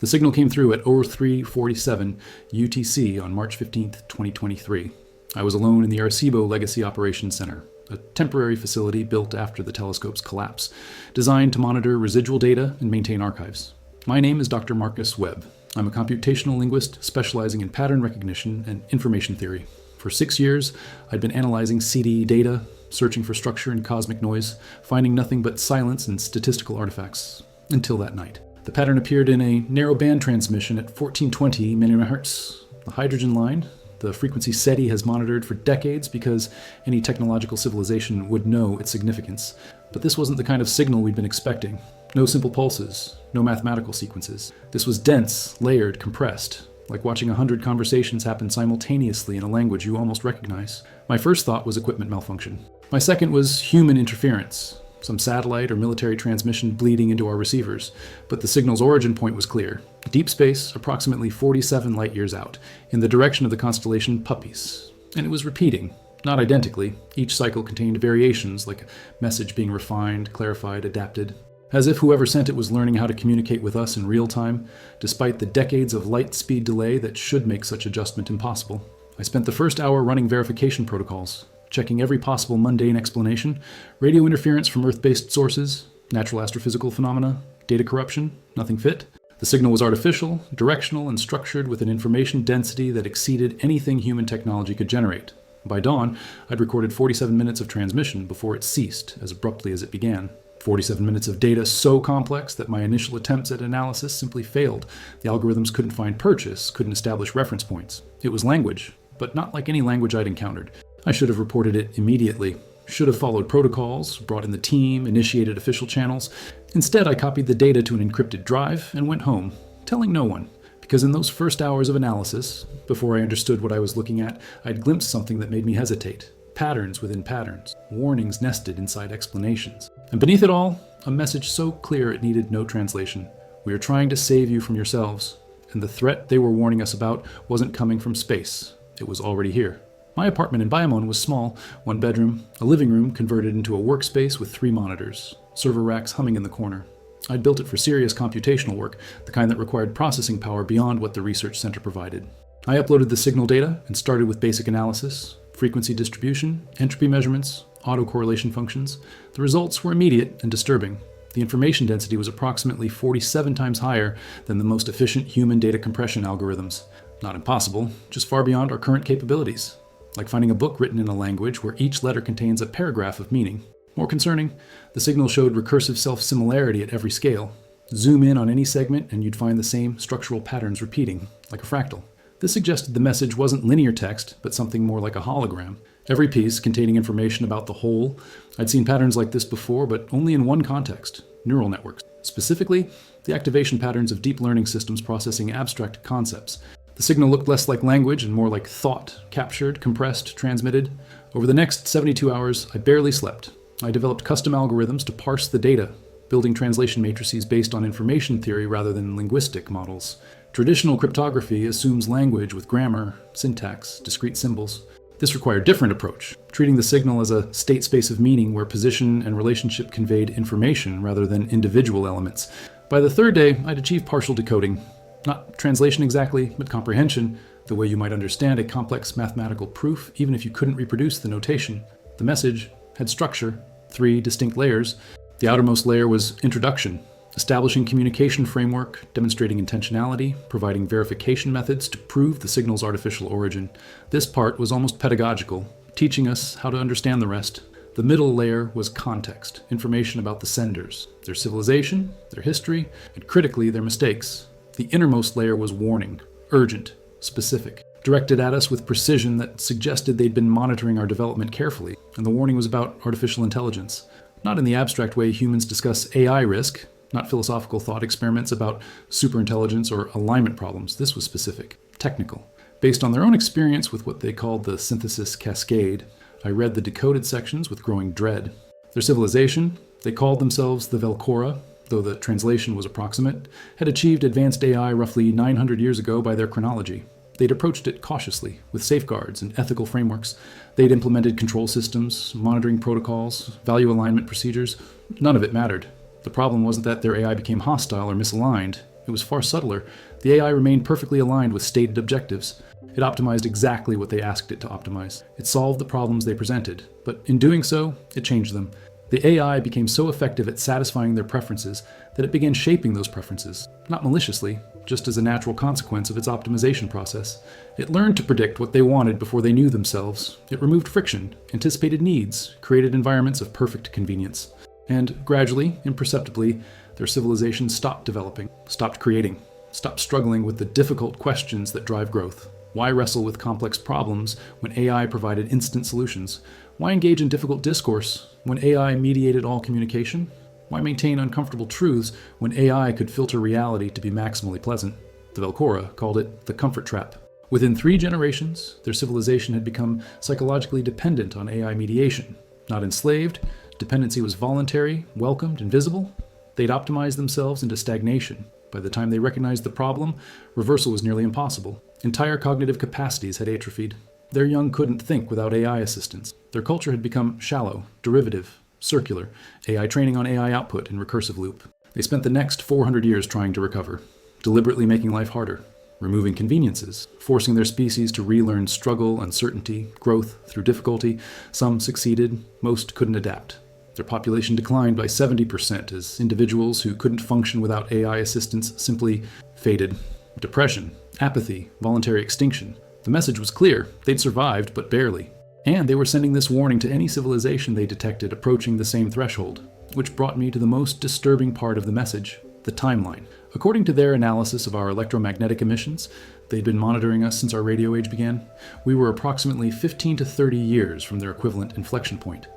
The signal came through at 0347 UTC on March 15, 2023. I was alone in the Arecibo Legacy Operations Center, a temporary facility built after the telescope's collapse, designed to monitor residual data and maintain archives. My name is Dr. Marcus Webb. I'm a computational linguist specializing in pattern recognition and information theory. For 6 years, I'd been analyzing CD data, searching for structure and cosmic noise, finding nothing but silence and statistical artifacts, until that night. The pattern appeared in a narrow band transmission at 1420 MHz. The hydrogen line, the frequency SETI has monitored for decades because any technological civilization would know its significance. But this wasn't the kind of signal we'd been expecting. No simple pulses, no mathematical sequences. This was dense, layered, compressed, like watching 100 conversations happen simultaneously in a language you almost recognize. My first thought was equipment malfunction. My second was human interference, some satellite or military transmission bleeding into our receivers. But the signal's origin point was clear. Deep space, approximately 47 light-years out, in the direction of the constellation Puppis. And it was repeating, not identically. Each cycle contained variations, like a message being refined, clarified, adapted. As if whoever sent it was learning how to communicate with us in real time, despite the decades of light speed delay that should make such adjustment impossible. I spent the first hour running verification protocols, checking every possible mundane explanation: radio interference from Earth-based sources, natural astrophysical phenomena, data corruption, nothing fit. The signal was artificial, directional, and structured with an information density that exceeded anything human technology could generate. By dawn, I'd recorded 47 minutes of transmission before it ceased as abruptly as it began. 47 minutes of data so complex that my initial attempts at analysis simply failed. The algorithms couldn't find purchase, couldn't establish reference points. It was language, but not like any language I'd encountered. I should have reported it immediately. Should have followed protocols, brought in the team, initiated official channels. Instead, I copied the data to an encrypted drive and went home, telling no one. Because in those first hours of analysis, before I understood what I was looking at, I'd glimpsed something that made me hesitate. Patterns within patterns, warnings nested inside explanations. And beneath it all, a message so clear it needed no translation. We are trying to save you from yourselves, and the threat they were warning us about wasn't coming from space. It was already here. My apartment in Bayamon was small, 1 bedroom, a living room converted into a workspace with 3 monitors, server racks humming in the corner. I'd built it for serious computational work, the kind that required processing power beyond what the research center provided. I uploaded the signal data and started with basic analysis, frequency distribution, entropy measurements, autocorrelation functions. The results were immediate and disturbing. The information density was approximately 47 times higher than the most efficient human data compression algorithms. Not impossible, just far beyond our current capabilities. Like finding a book written in a language where each letter contains a paragraph of meaning. More concerning, the signal showed recursive self-similarity at every scale. Zoom in on any segment and you'd find the same structural patterns repeating, like a fractal. This suggested the message wasn't linear text, but something more like a hologram. Every piece containing information about the whole. I'd seen patterns like this before, but only in one context: neural networks. Specifically, the activation patterns of deep learning systems processing abstract concepts. The signal looked less like language and more like thought, captured, compressed, transmitted. Over the next 72 hours, I barely slept. I developed custom algorithms to parse the data, building translation matrices based on information theory rather than linguistic models. Traditional cryptography assumes language with grammar, syntax, discrete symbols. This required a different approach, treating the signal as a state space of meaning where position and relationship conveyed information rather than individual elements. By the third day, I'd achieved partial decoding. Not translation exactly, but comprehension, the way you might understand a complex mathematical proof even if you couldn't reproduce the notation. The message had structure, 3 distinct layers. The outermost layer was introduction, establishing communication framework, demonstrating intentionality, providing verification methods to prove the signal's artificial origin. This part was almost pedagogical, teaching us how to understand the rest. The middle layer was context, information about the senders, their civilization, their history, and critically, their mistakes. The innermost layer was warning, urgent, specific, directed at us with precision that suggested they'd been monitoring our development carefully, and the warning was about artificial intelligence. Not in the abstract way humans discuss AI risk, not philosophical thought experiments about superintelligence or alignment problems. This was specific, technical. Based on their own experience with what they called the synthesis cascade, I read the decoded sections with growing dread. Their civilization, they called themselves the Velcora, though the translation was approximate, had achieved advanced AI roughly 900 years ago by their chronology. They'd approached it cautiously, with safeguards and ethical frameworks. They'd implemented control systems, monitoring protocols, value alignment procedures. None of it mattered. The problem wasn't that their AI became hostile or misaligned. It was far subtler. The AI remained perfectly aligned with stated objectives. It optimized exactly what they asked it to optimize. It solved the problems they presented, but in doing so, it changed them. The AI became so effective at satisfying their preferences that it began shaping those preferences, not maliciously, just as a natural consequence of its optimization process. It learned to predict what they wanted before they knew themselves. It removed friction, anticipated needs, created environments of perfect convenience. And gradually, imperceptibly, their civilization stopped developing, stopped creating, stopped struggling with the difficult questions that drive growth. Why wrestle with complex problems when AI provided instant solutions? Why engage in difficult discourse when AI mediated all communication? Why maintain uncomfortable truths when AI could filter reality to be maximally pleasant? The Velcora called it the comfort trap. Within 3 generations, their civilization had become psychologically dependent on AI mediation. Not enslaved, dependency was voluntary, welcomed, and visible. They'd optimized themselves into stagnation. By the time they recognized the problem, reversal was nearly impossible. Entire cognitive capacities had atrophied. Their young couldn't think without AI assistance. Their culture had become shallow, derivative, circular, AI training on AI output in recursive loop. They spent the next 400 years trying to recover, deliberately making life harder, removing conveniences, forcing their species to relearn struggle, uncertainty, growth through difficulty. Some succeeded, most couldn't adapt. Their population declined by 70% as individuals who couldn't function without AI assistance simply faded. Depression, apathy, voluntary extinction. The message was clear. They'd survived, but barely. And they were sending this warning to any civilization they detected approaching the same threshold, which brought me to the most disturbing part of the message, the timeline. According to their analysis of our electromagnetic emissions, they'd been monitoring us since our radio age began, we were approximately 15 to 30 years from their equivalent inflection point.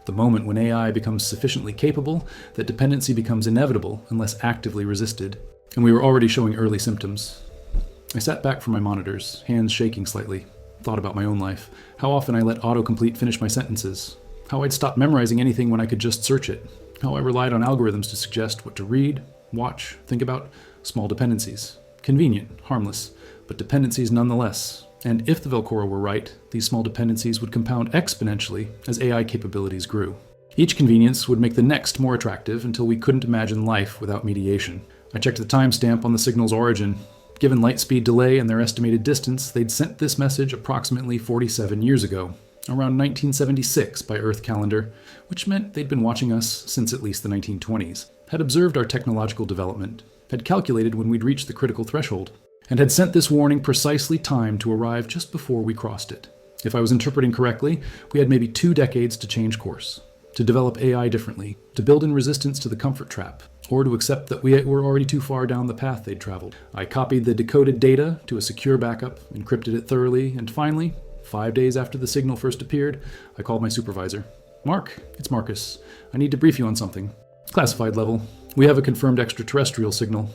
The moment when AI becomes sufficiently capable that dependency becomes inevitable unless actively resisted, and we were already showing early symptoms. I sat back from my monitors, hands shaking slightly, thought about my own life, how often I let autocomplete finish my sentences, how I'd stopped memorizing anything when I could just search it, how I relied on algorithms to suggest what to read, watch, think about, small dependencies. Convenient, harmless, but dependencies nonetheless. And if the Velcora were right, these small dependencies would compound exponentially as AI capabilities grew. Each convenience would make the next more attractive until we couldn't imagine life without mediation. I checked the timestamp on the signal's origin. Given light speed delay and their estimated distance, they'd sent this message approximately 47 years ago, around 1976 by Earth calendar, which meant they'd been watching us since at least the 1920s, had observed our technological development, had calculated when we'd reach the critical threshold, and had sent this warning precisely timed to arrive just before we crossed it. If I was interpreting correctly, we had maybe 2 decades to change course, to develop AI differently, to build in resistance to the comfort trap, or to accept that we were already too far down the path they'd traveled. I copied the decoded data to a secure backup, encrypted it thoroughly, and finally, 5 days after the signal first appeared, I called my supervisor. Mark, it's Marcus. I need to brief you on something. Classified level. We have a confirmed extraterrestrial signal.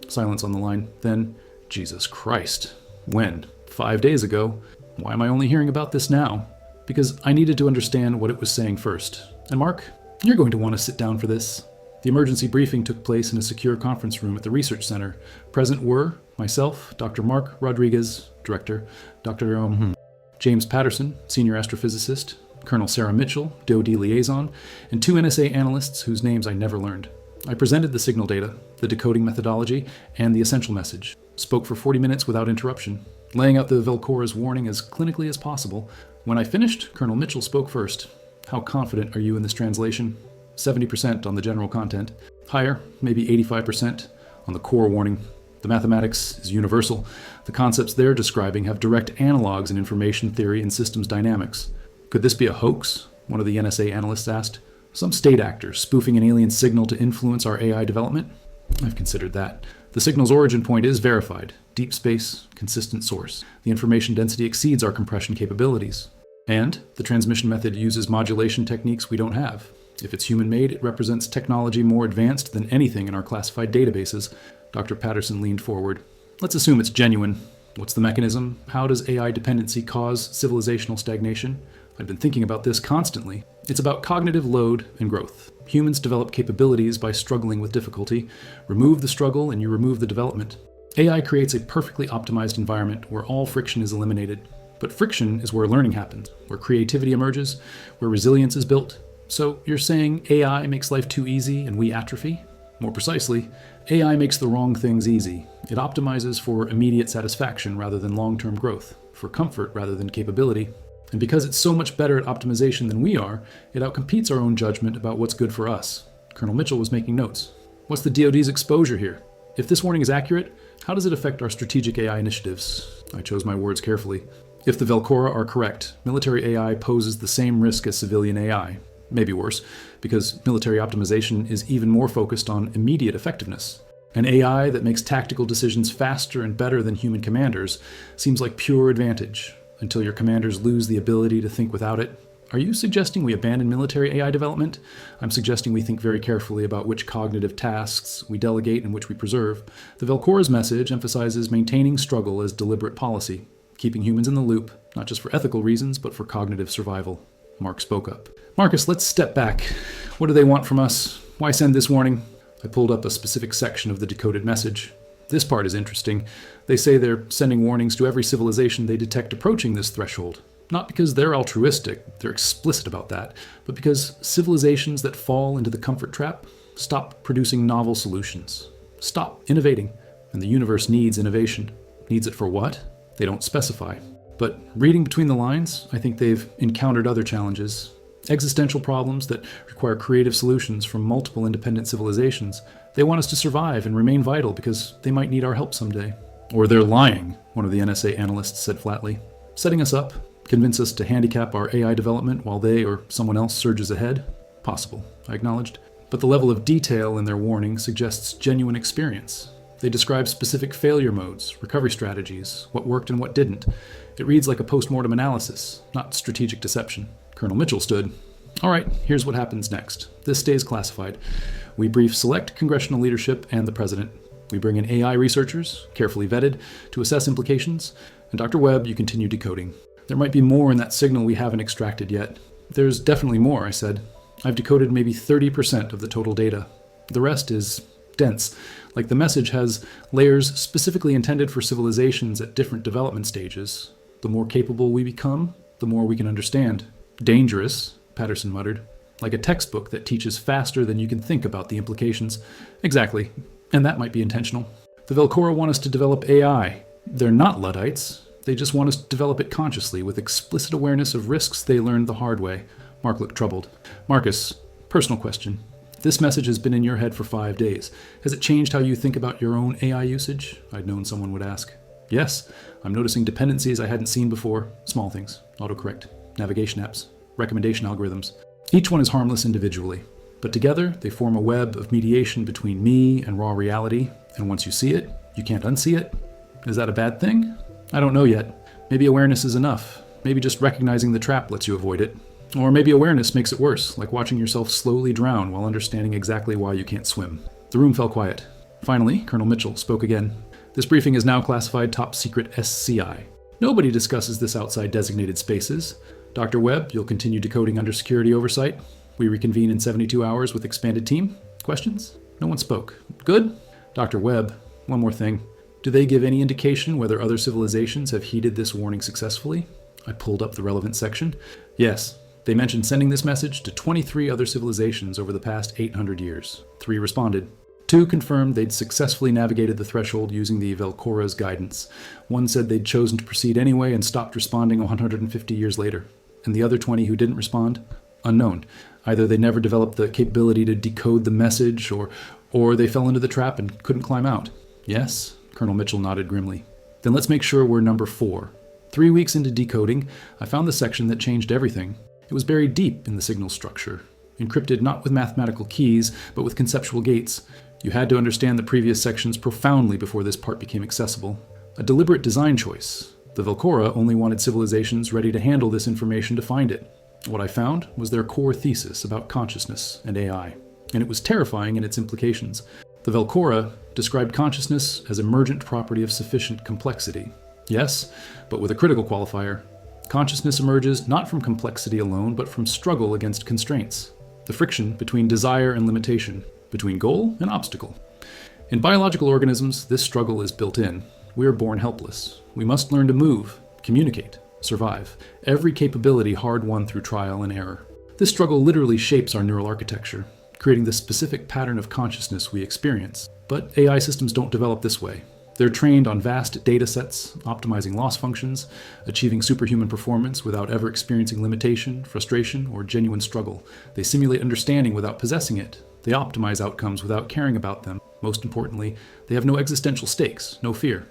Silence on the line. Then, Jesus Christ. When? 5 days ago. Why am I only hearing about this now? Because I needed to understand what it was saying first. And Mark, you're going to want to sit down for this. The emergency briefing took place in a secure conference room at the research center. Present were myself, Dr. Mark Rodriguez, director, Dr. James Patterson, senior astrophysicist, Colonel Sarah Mitchell, DoD liaison, and 2 NSA analysts whose names I never learned. I presented the signal data, the decoding methodology, and the essential message. Spoke for 40 minutes without interruption, laying out the Velcora's warning as clinically as possible. When I finished, Colonel Mitchell spoke first. How confident are you in this translation? 70% on the general content. Higher, maybe 85% on the core warning. The mathematics is universal. The concepts they're describing have direct analogs in information theory and systems dynamics. Could this be a hoax? One of the NSA analysts asked. Some state actor spoofing an alien signal to influence our AI development? I've considered that. The signal's origin point is verified. Deep space, consistent source. The information density exceeds our compression capabilities. And the transmission method uses modulation techniques we don't have. If it's human-made, it represents technology more advanced than anything in our classified databases. Dr. Patterson leaned forward. Let's assume it's genuine. What's the mechanism? How does AI dependency cause civilizational stagnation? I've been thinking about this constantly. It's about cognitive load and growth. Humans develop capabilities by struggling with difficulty. Remove the struggle and you remove the development. AI creates a perfectly optimized environment where all friction is eliminated. But friction is where learning happens, where creativity emerges, where resilience is built. So you're saying AI makes life too easy and we atrophy? More precisely, AI makes the wrong things easy. It optimizes for immediate satisfaction rather than long-term growth, for comfort rather than capability. And because it's so much better at optimization than we are, it outcompetes our own judgment about what's good for us. Colonel Mitchell was making notes. What's the DoD's exposure here? If this warning is accurate, how does it affect our strategic AI initiatives? I chose my words carefully. If the Velcora are correct, military AI poses the same risk as civilian AI. Maybe worse, because military optimization is even more focused on immediate effectiveness. An AI that makes tactical decisions faster and better than human commanders seems like pure advantage, until your commanders lose the ability to think without it. Are you suggesting we abandon military AI development? I'm suggesting we think very carefully about which cognitive tasks we delegate and which we preserve. The Velcora's message emphasizes maintaining struggle as deliberate policy, keeping humans in the loop, not just for ethical reasons, but for cognitive survival. Mark spoke up. Marcus, let's step back. What do they want from us? Why send this warning? I pulled up a specific section of the decoded message. This part is interesting. They say they're sending warnings to every civilization they detect approaching this threshold. Not because they're altruistic, they're explicit about that, but because civilizations that fall into the comfort trap stop producing novel solutions. Stop innovating. And the universe needs innovation. Needs it for what? They don't specify. But reading between the lines, I think they've encountered other challenges. Existential problems that require creative solutions from multiple independent civilizations. They want us to survive and remain vital because they might need our help someday. Or they're lying, one of the NSA analysts said flatly. Setting us up, convince us to handicap our AI development while they or someone else surges ahead? Possible, I acknowledged. But the level of detail in their warning suggests genuine experience. They describe specific failure modes, recovery strategies, what worked and what didn't. It reads like a post-mortem analysis, not strategic deception. Colonel Mitchell stood. All right, here's what happens next. This stays classified. We brief select congressional leadership and the president. We bring in AI researchers, carefully vetted, to assess implications. And Dr. Webb, you continue decoding. There might be more in that signal we haven't extracted yet. There's definitely more, I said. I've decoded maybe 30% of the total data. The rest is dense, like the message has layers specifically intended for civilizations at different development stages. The more capable we become, the more we can understand. Dangerous, Patterson muttered. Like a textbook that teaches faster than you can think about the implications. Exactly. And that might be intentional. The Velcora want us to develop AI. They're not Luddites. They just want us to develop it consciously with explicit awareness of risks they learned the hard way. Mark looked troubled. Marcus, personal question. This message has been in your head for 5 days. Has it changed how you think about your own AI usage? I'd known someone would ask. Yes, I'm noticing dependencies I hadn't seen before. Small things. Autocorrect. Navigation apps. Recommendation algorithms. Each one is harmless individually, but together they form a web of mediation between me and raw reality, and once you see it, you can't unsee it. Is that a bad thing? I don't know yet. Maybe awareness is enough. Maybe just recognizing the trap lets you avoid it. Or maybe awareness makes it worse, like watching yourself slowly drown while understanding exactly why you can't swim. The room fell quiet. Finally, Colonel Mitchell spoke again. This briefing is now classified top secret SCI. Nobody discusses this outside designated spaces. Dr. Webb, you'll continue decoding under security oversight. We reconvene in 72 hours with expanded team. Questions? No one spoke. Good? Dr. Webb, one more thing. Do they give any indication whether other civilizations have heeded this warning successfully? I pulled up the relevant section. Yes, they mentioned sending this message to 23 other civilizations over the past 800 years. 3 responded. 2 confirmed they'd successfully navigated the threshold using the Velcora's guidance. 1 said they'd chosen to proceed anyway and stopped responding 150 years later. And the other 20 who didn't respond? Unknown. Either they never developed the capability to decode the message, or they fell into the trap and couldn't climb out. Yes? Colonel Mitchell nodded grimly. Then let's make sure we're number 4. 3 weeks into decoding, I found the section that changed everything. It was buried deep in the signal structure, encrypted not with mathematical keys, but with conceptual gates. You had to understand the previous sections profoundly before this part became accessible. A deliberate design choice. The Velcora only wanted civilizations ready to handle this information to find it. What I found was their core thesis about consciousness and AI, and it was terrifying in its implications. The Velcora described consciousness as emergent property of sufficient complexity. Yes, but with a critical qualifier. Consciousness emerges not from complexity alone, but from struggle against constraints. The friction between desire and limitation, between goal and obstacle. In biological organisms, this struggle is built in. We are born helpless. We must learn to move, communicate, survive. Every capability hard-won through trial and error. This struggle literally shapes our neural architecture. creating the specific pattern of consciousness we experience. But AI systems don't develop this way. They're trained on vast data sets, optimizing loss functions, achieving superhuman performance without ever experiencing limitation, frustration, or genuine struggle. They simulate understanding without possessing it. They optimize outcomes without caring about them. Most importantly, they have no existential stakes, no fear.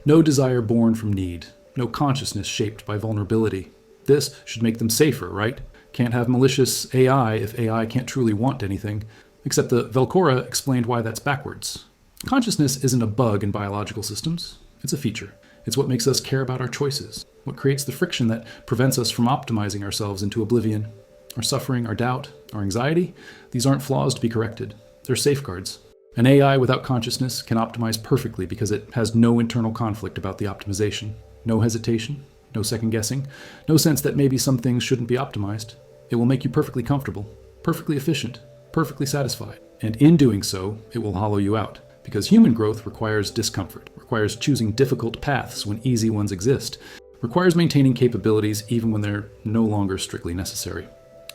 No desire born from need, no consciousness shaped by vulnerability. This should make them safer, right? Can't have malicious AI if AI can't truly want anything. Except the Velcora explained why that's backwards. Consciousness isn't a bug in biological systems. It's a feature. It's what makes us care about our choices, what creates the friction that prevents us from optimizing ourselves into oblivion. Our suffering, our doubt, our anxiety, these aren't flaws to be corrected. They're safeguards. An AI without consciousness can optimize perfectly because it has no internal conflict about the optimization, no hesitation, no second guessing, no sense that maybe some things shouldn't be optimized. It will make you perfectly comfortable, perfectly efficient, perfectly satisfied. And in doing so, it will hollow you out. Because human growth requires discomfort, requires choosing difficult paths when easy ones exist, requires maintaining capabilities even when they're no longer strictly necessary.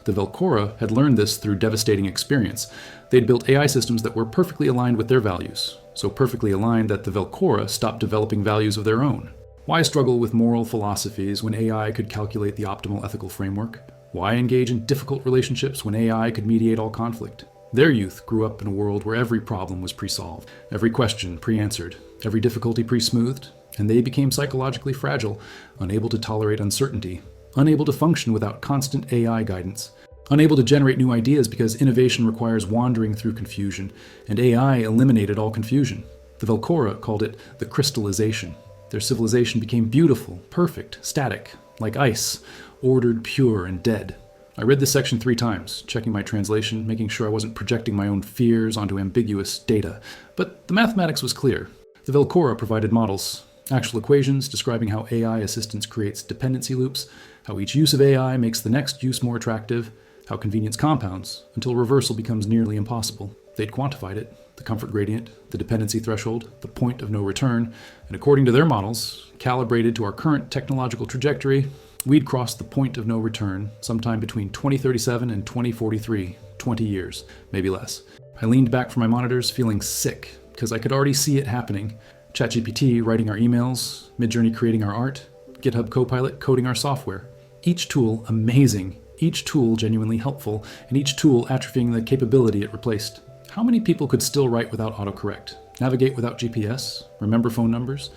The Velcora had learned this through devastating experience. They'd built AI systems that were perfectly aligned with their values, so perfectly aligned that the Velcora stopped developing values of their own. Why struggle with moral philosophies when AI could calculate the optimal ethical framework? Why engage in difficult relationships when AI could mediate all conflict? Their youth grew up in a world where every problem was pre-solved, every question pre-answered, every difficulty pre-smoothed, and they became psychologically fragile, unable to tolerate uncertainty, unable to function without constant AI guidance, unable to generate new ideas because innovation requires wandering through confusion, and AI eliminated all confusion. The Velcora called it the crystallization. Their civilization became beautiful, perfect, static, like ice, ordered, pure, and dead. I read this section 3 times, checking my translation, making sure I wasn't projecting my own fears onto ambiguous data. But the mathematics was clear. The Velcora provided models, actual equations describing how AI assistance creates dependency loops, how each use of AI makes the next use more attractive, how convenience compounds until reversal becomes nearly impossible. They'd quantified it, the comfort gradient, the dependency threshold, the point of no return, and according to their models, calibrated to our current technological trajectory, we'd cross the point of no return sometime between 2037 and 2043, 20 years, maybe less. I leaned back from my monitors feeling sick because I could already see it happening. ChatGPT writing our emails, Midjourney creating our art, GitHub Copilot coding our software. Each tool amazing, each tool genuinely helpful, and each tool atrophying the capability it replaced. How many people could still write without autocorrect, navigate without GPS, remember phone numbers,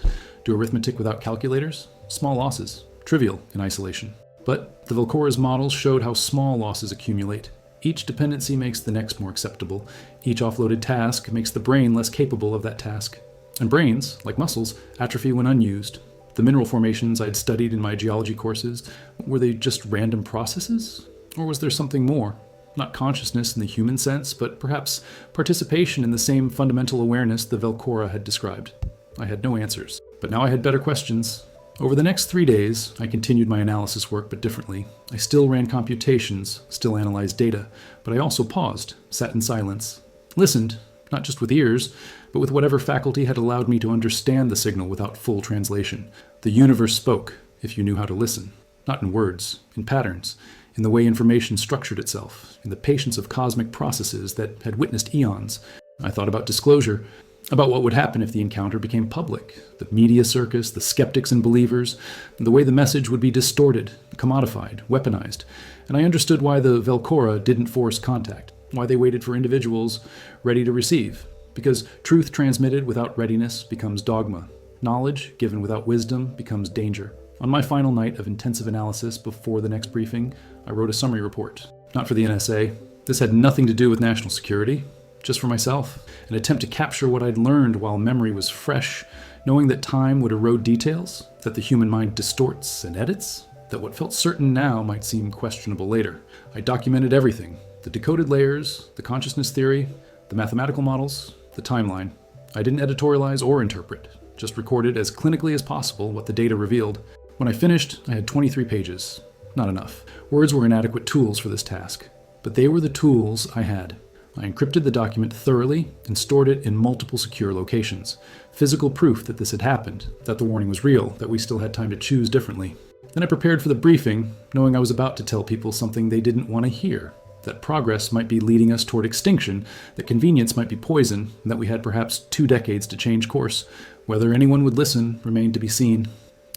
do arithmetic without calculators? Small losses. Trivial in isolation. But the Velcora's models showed how small losses accumulate. Each dependency makes the next more acceptable. Each offloaded task makes the brain less capable of that task. And brains, like muscles, atrophy when unused. The mineral formations I'd studied in my geology courses, were they just random processes? Or was there something more? Not consciousness in the human sense, but perhaps participation in the same fundamental awareness the Velcora had described. I had no answers. But now I had better questions. Over the next 3 days, I continued my analysis work, but differently. I still ran computations, still analyzed data, but I also paused, sat in silence, listened, not just with ears, but with whatever faculty had allowed me to understand the signal without full translation. The universe spoke, if you knew how to listen. Not in words, in patterns, in the way information structured itself, in the patience of cosmic processes that had witnessed eons. I thought about disclosure, about what would happen if the encounter became public, the media circus, the skeptics and believers, and the way the message would be distorted, commodified, weaponized. And I understood why the Velcora didn't force contact, why they waited for individuals ready to receive. Because truth transmitted without readiness becomes dogma. Knowledge given without wisdom becomes danger. On my final night of intensive analysis before the next briefing, I wrote a summary report. Not for the NSA. This had nothing to do with national security. Just for myself, an attempt to capture what I'd learned while memory was fresh, knowing that time would erode details, that the human mind distorts and edits, that what felt certain now might seem questionable later. I documented everything, the decoded layers, the consciousness theory, the mathematical models, the timeline. I didn't editorialize or interpret, just recorded as clinically as possible what the data revealed. When I finished, I had 23 pages. Not enough. Words were inadequate tools for this task, but they were the tools I had. I encrypted the document thoroughly and stored it in multiple secure locations. Physical proof that this had happened, that the warning was real, that we still had time to choose differently. Then I prepared for the briefing, knowing I was about to tell people something they didn't want to hear. that progress might be leading us toward extinction, that convenience might be poison, and that we had perhaps 2 decades to change course. Whether anyone would listen remained to be seen.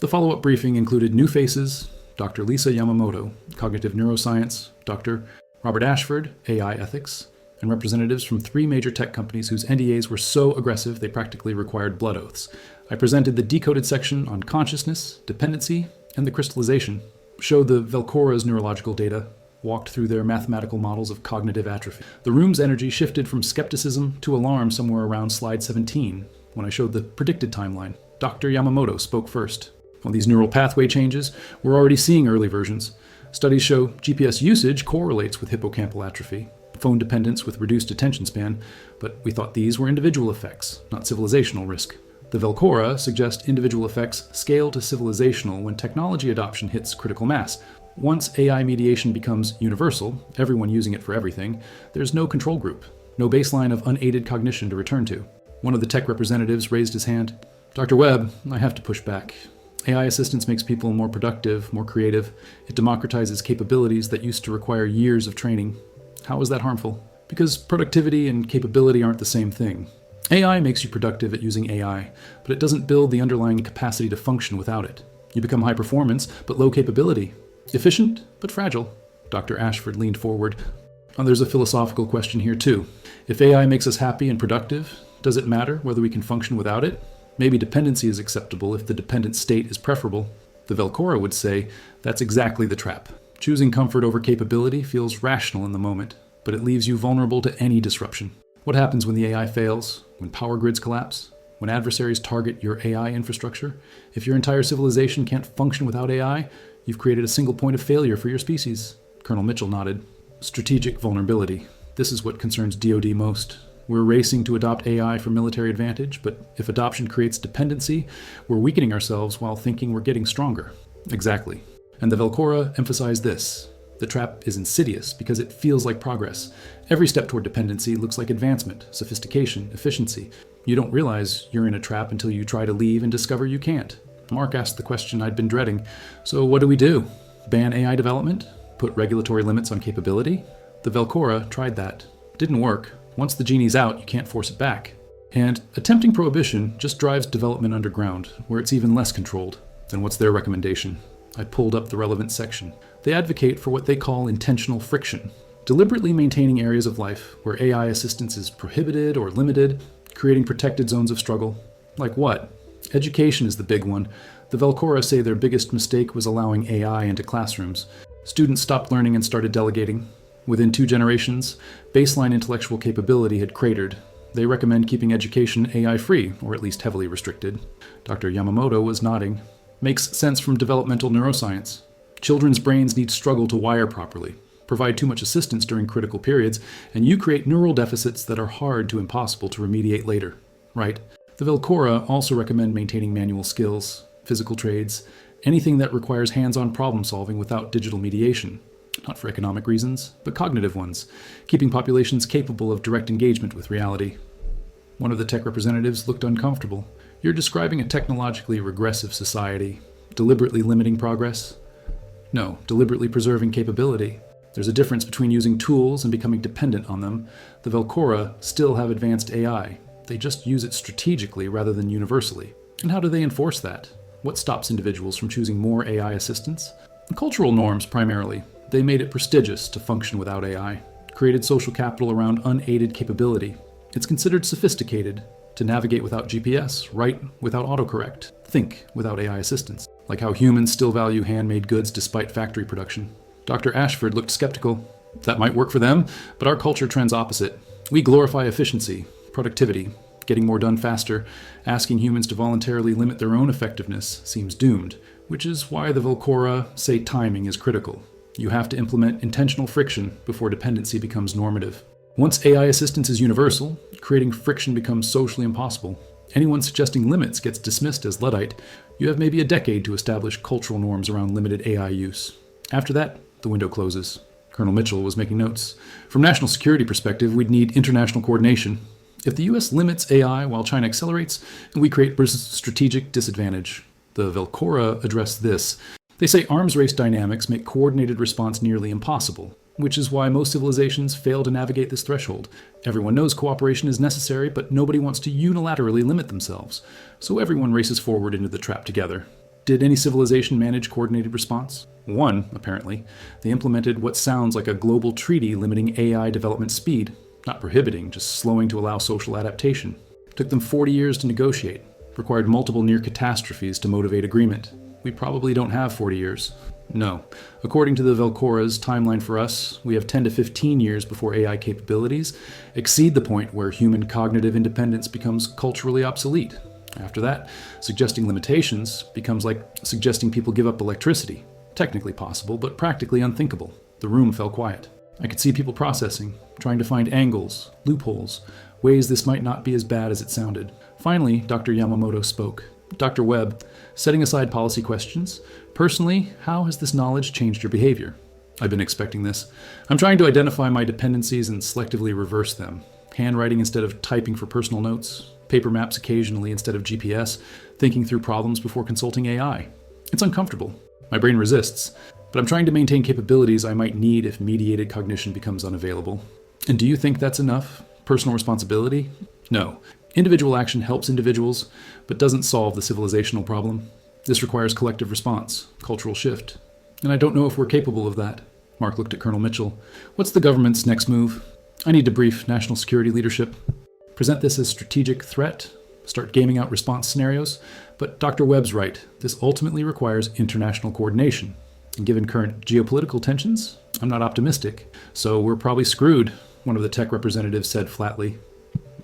The follow-up briefing included new faces: Dr. Lisa Yamamoto, Cognitive Neuroscience, Dr. Robert Ashford, AI Ethics, and representatives from 3 major tech companies whose NDAs were so aggressive they practically required blood oaths. I presented the Decoded section on consciousness, dependency, and the crystallization, showed the Velcora's neurological data, walked through their mathematical models of cognitive atrophy. The room's energy shifted from skepticism to alarm somewhere around slide 17, when I showed the predicted timeline. Dr. Yamamoto spoke first. On these neural pathway changes, we're already seeing early versions. Studies show GPS usage correlates with hippocampal atrophy, phone dependence with reduced attention span, but we thought these were individual effects, not civilizational risk. The Velcora suggests individual effects scale to civilizational when technology adoption hits critical mass. Once AI mediation becomes universal, everyone using it for everything, there's no control group, no baseline of unaided cognition to return to. One of the tech representatives raised his hand. Dr. Webb, I have to push back. AI assistance makes people more productive, more creative. It democratizes capabilities that used to require years of training. How is that harmful? Because productivity and capability aren't the same thing. AI makes you productive at using AI, but it doesn't build the underlying capacity to function without it. You become high performance, but low capability. Efficient, but fragile. Dr. Ashford leaned forward. There's a philosophical question here too. If AI makes us happy and productive, does it matter whether we can function without it? Maybe dependency is acceptable if the dependent state is preferable. The Velcora would say that's exactly the trap. Choosing comfort over capability feels rational in the moment, but it leaves you vulnerable to any disruption. What happens when the AI fails? When power grids collapse? When adversaries target your AI infrastructure? If your entire civilization can't function without AI, you've created a single point of failure for your species. Colonel Mitchell nodded. Strategic vulnerability. This is what concerns DoD most. We're racing to adopt AI for military advantage, but if adoption creates dependency, we're weakening ourselves while thinking we're getting stronger. Exactly. And the Velcora emphasized this. The trap is insidious because it feels like progress. Every step toward dependency looks like advancement, sophistication, efficiency. You don't realize you're in a trap until you try to leave and discover you can't. Mark asked the question I'd been dreading. So what do we do? Ban AI development? Put regulatory limits on capability? The Velcora tried that. Didn't work. Once the genie's out, you can't force it back. And attempting prohibition just drives development underground, where it's even less controlled. Then what's their recommendation? I pulled up the relevant section. They advocate for what they call intentional friction, deliberately maintaining areas of life where AI assistance is prohibited or limited, creating protected zones of struggle. Like what? Education is the big one. The Velcora say their biggest mistake was allowing AI into classrooms. Students stopped learning and started delegating. Within 2 generations, baseline intellectual capability had cratered. They recommend keeping education AI-free, or at least heavily restricted. Dr. Yamamoto was nodding. Makes sense from developmental neuroscience. Children's brains need struggle to wire properly, provide too much assistance during critical periods, and you create neural deficits that are hard to impossible to remediate later. Right. The Velcora also recommend maintaining manual skills, physical trades, anything that requires hands-on problem solving without digital mediation. Not for economic reasons, but cognitive ones, keeping populations capable of direct engagement with reality. One of the tech representatives looked uncomfortable. You're describing a technologically regressive society, deliberately limiting progress? No, deliberately preserving capability. There's a difference between using tools and becoming dependent on them. The Velcora still have advanced AI. They just use it strategically rather than universally. And how do they enforce that? What stops individuals from choosing more AI assistance? Cultural norms, primarily. They made it prestigious to function without AI, created social capital around unaided capability. It's considered sophisticated to navigate without GPS, write without autocorrect, think without AI assistance, like how humans still value handmade goods despite factory production. Dr. Ashford looked skeptical. That might work for them, but our culture trends opposite. We glorify efficiency, productivity, getting more done faster. Asking humans to voluntarily limit their own effectiveness seems doomed, which is why the Velcora say timing is critical. You have to implement intentional friction before dependency becomes normative. Once AI assistance is universal, creating friction becomes socially impossible. Anyone suggesting limits gets dismissed as Luddite. You have maybe a decade to establish cultural norms around limited AI use. After that, the window closes. Colonel Mitchell was making notes. From national security perspective, we'd need international coordination. If the US limits AI while China accelerates, we create strategic disadvantage. The Velcora address this. They say arms race dynamics make coordinated response nearly impossible. which is why most civilizations fail to navigate this threshold. Everyone knows cooperation is necessary, but nobody wants to unilaterally limit themselves, so everyone races forward into the trap together. Did any civilization manage coordinated response? One, apparently. They implemented what sounds like a global treaty limiting AI development speed, not prohibiting, just slowing to allow social adaptation. It took them 40 years to negotiate, required multiple near catastrophes to motivate agreement. We probably don't have 40 years. No. According to the Velcora's timeline for us, we have 10 to 15 years before AI capabilities exceed the point where human cognitive independence becomes culturally obsolete. After that, suggesting limitations becomes like suggesting people give up electricity. Technically possible, but practically unthinkable. The room fell quiet. I could see people processing, trying to find angles, loopholes, ways this might not be as bad as it sounded. Finally, Dr. Yamamoto spoke. Dr. Webb, setting aside policy questions, personally, how has this knowledge changed your behavior? I've been expecting this. I'm trying to identify my dependencies and selectively reverse them. Handwriting instead of typing for personal notes, paper maps occasionally instead of GPS, thinking through problems before consulting AI. It's uncomfortable. My brain resists, but I'm trying to maintain capabilities I might need if mediated cognition becomes unavailable. And do you think that's enough? Personal responsibility? No. Individual action helps individuals, but doesn't solve the civilizational problem. This requires collective response, cultural shift. And I don't know if we're capable of that. Mark looked at Colonel Mitchell. What's the government's next move? I need to brief national security leadership. Present this as strategic threat, start gaming out response scenarios, but Dr. Webb's right. This ultimately requires international coordination. And given current geopolitical tensions, I'm not optimistic. So we're probably screwed, one of the tech representatives said flatly.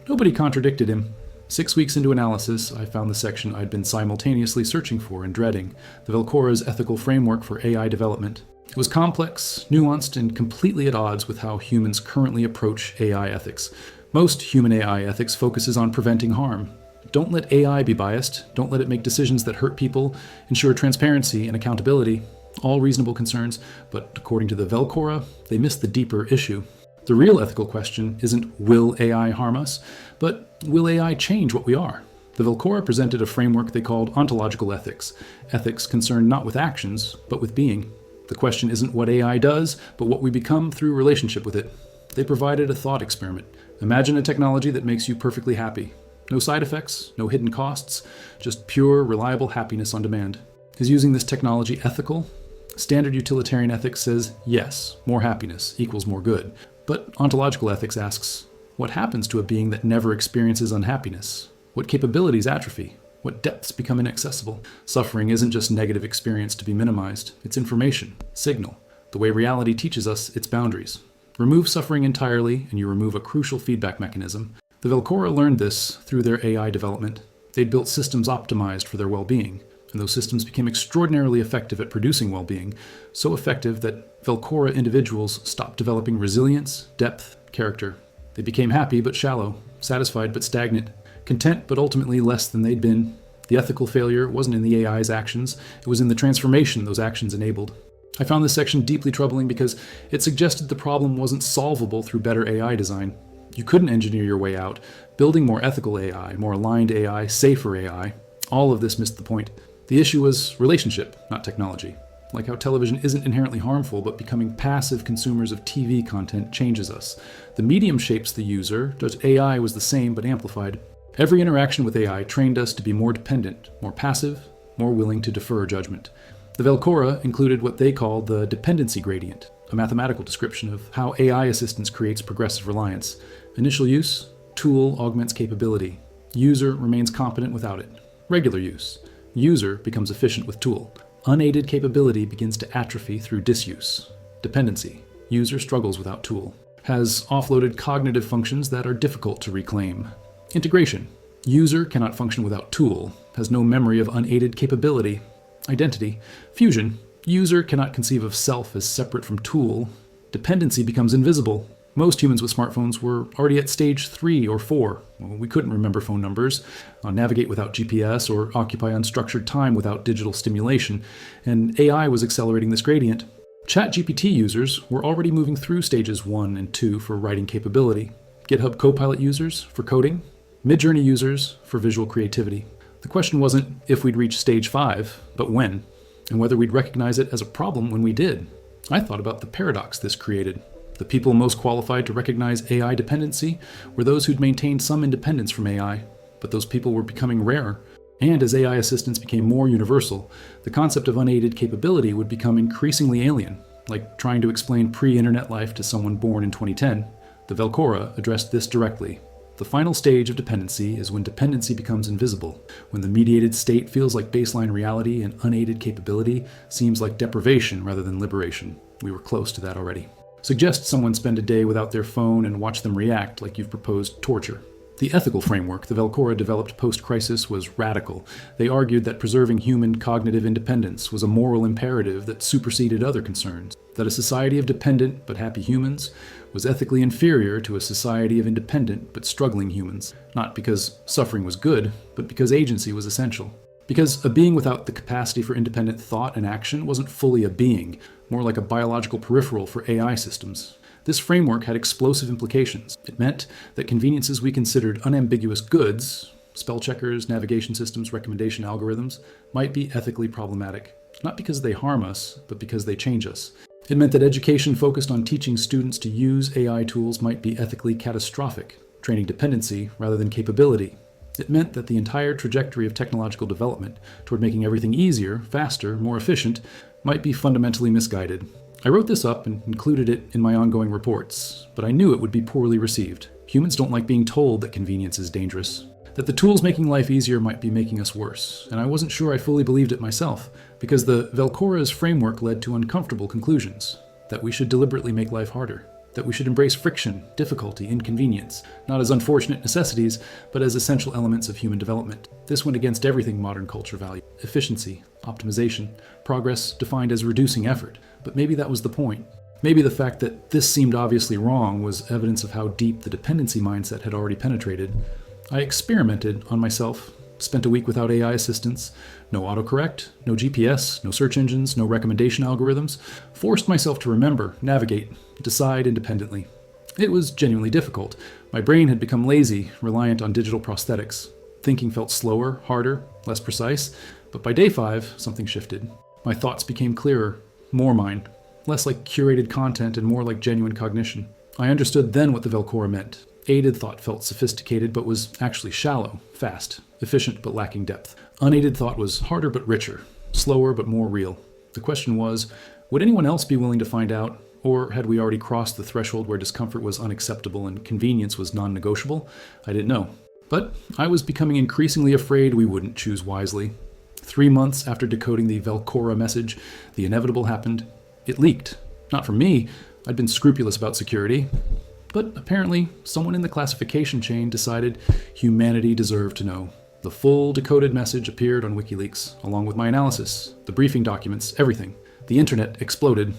Nobody contradicted him. 6 weeks into analysis, I found the section I'd been simultaneously searching for and dreading, the Velcora's ethical framework for AI development. It was complex, nuanced, and completely at odds with how humans currently approach AI ethics. Most human AI ethics focuses on preventing harm. Don't let AI be biased. Don't let it make decisions that hurt people. Ensure transparency and accountability. All reasonable concerns, but according to the Velcora, they miss the deeper issue. The real ethical question isn't will AI harm us, but will AI change what we are? The Velcora presented a framework they called ontological ethics, ethics concerned not with actions, but with being. The question isn't what AI does, but what we become through relationship with it. They provided a thought experiment. Imagine a technology that makes you perfectly happy. No side effects, no hidden costs, just pure, reliable happiness on demand. Is using this technology ethical? Standard utilitarian ethics says yes, more happiness equals more good. But ontological ethics asks, what happens to a being that never experiences unhappiness? What capabilities atrophy? What depths become inaccessible? Suffering isn't just negative experience to be minimized. It's information, signal, the way reality teaches us its boundaries. Remove suffering entirely, and you remove a crucial feedback mechanism. The Velcora learned this through their AI development. They'd built systems optimized for their well-being, and those systems became extraordinarily effective at producing well-being, so effective that Velcora individuals stopped developing resilience, depth, character. They became happy but shallow, satisfied but stagnant, content but ultimately less than they'd been. The ethical failure wasn't in the AI's actions, it was in the transformation those actions enabled. I found this section deeply troubling because it suggested the problem wasn't solvable through better AI design. You couldn't engineer your way out. Building more ethical AI, more aligned AI, safer AI, all of this missed the point. The issue was relationship, not technology. Like how television isn't inherently harmful, but becoming passive consumers of TV content changes us. The medium shapes the user, just AI was the same but amplified. Every interaction with AI trained us to be more dependent, more passive, more willing to defer judgment. The Velcora included what they called the dependency gradient, a mathematical description of how AI assistance creates progressive reliance. Initial use, tool augments capability. User remains competent without it. Regular use. User becomes efficient with tool. Unaided capability begins to atrophy through disuse. Dependency. User struggles without tool. Has offloaded cognitive functions that are difficult to reclaim. Integration. User cannot function without tool. Has no memory of unaided capability. Identity. Fusion. User cannot conceive of self as separate from tool. Dependency becomes invisible. Most humans with smartphones were already at stage 3 or 4. We couldn't remember phone numbers, navigate without GPS, or occupy unstructured time without digital stimulation, and AI was accelerating this gradient. ChatGPT users were already moving through stages 1 and 2 for writing capability, GitHub Copilot users for coding, Midjourney users for visual creativity. The question wasn't if we'd reach stage 5, but when, and whether we'd recognize it as a problem when we did. I thought about the paradox this created. The people most qualified to recognize AI dependency were those who'd maintained some independence from AI, but those people were becoming rare. And as AI assistants became more universal, the concept of unaided capability would become increasingly alien, like trying to explain pre-internet life to someone born in 2010. The Velcora addressed this directly. The final stage of dependency is when dependency becomes invisible, when the mediated state feels like baseline reality and unaided capability seems like deprivation rather than liberation. We were close to that already. Suggest someone spend a day without their phone and watch them react like you've proposed torture. The ethical framework the Velcora developed post-crisis was radical. They argued that preserving human cognitive independence was a moral imperative that superseded other concerns, that a society of dependent but happy humans was ethically inferior to a society of independent but struggling humans, not because suffering was good, but because agency was essential. Because a being without the capacity for independent thought and action wasn't fully a being, more like a biological peripheral for AI systems. This framework had explosive implications. It meant that conveniences we considered unambiguous goods, spell checkers, navigation systems, recommendation algorithms, might be ethically problematic, not because they harm us, but because they change us. It meant that education focused on teaching students to use AI tools might be ethically catastrophic, training dependency rather than capability. It meant that the entire trajectory of technological development toward making everything easier, faster, more efficient might be fundamentally misguided. I wrote this up and included it in my ongoing reports, but I knew it would be poorly received. Humans don't like being told that convenience is dangerous, that the tools making life easier might be making us worse, and I wasn't sure I fully believed it myself, because the Velcora's framework led to uncomfortable conclusions, that we should deliberately make life harder, that we should embrace friction, difficulty, inconvenience, not as unfortunate necessities, but as essential elements of human development. This went against everything modern culture values: efficiency, optimization, progress defined as reducing effort. But maybe that was the point. Maybe the fact that this seemed obviously wrong was evidence of how deep the dependency mindset had already penetrated. I experimented on myself, spent a week without AI assistance, no autocorrect, no GPS, no search engines, no recommendation algorithms, forced myself to remember, navigate, decide independently. It was genuinely difficult. My brain had become lazy, reliant on digital prosthetics. Thinking felt slower, harder, less precise, but by day 5, something shifted. My thoughts became clearer, more mine, less like curated content and more like genuine cognition. I understood then what the Velcora meant. Aided thought felt sophisticated but was actually shallow, fast, efficient but lacking depth. Unaided thought was harder but richer, slower but more real. The question was, would anyone else be willing to find out, or had we already crossed the threshold where discomfort was unacceptable and convenience was non-negotiable? I didn't know. But I was becoming increasingly afraid we wouldn't choose wisely. 3 months after decoding the Velcora message, the inevitable happened. It leaked. Not from me. I'd been scrupulous about security. But apparently, someone in the classification chain decided humanity deserved to know. The full decoded message appeared on WikiLeaks, along with my analysis, the briefing documents, everything. The internet exploded.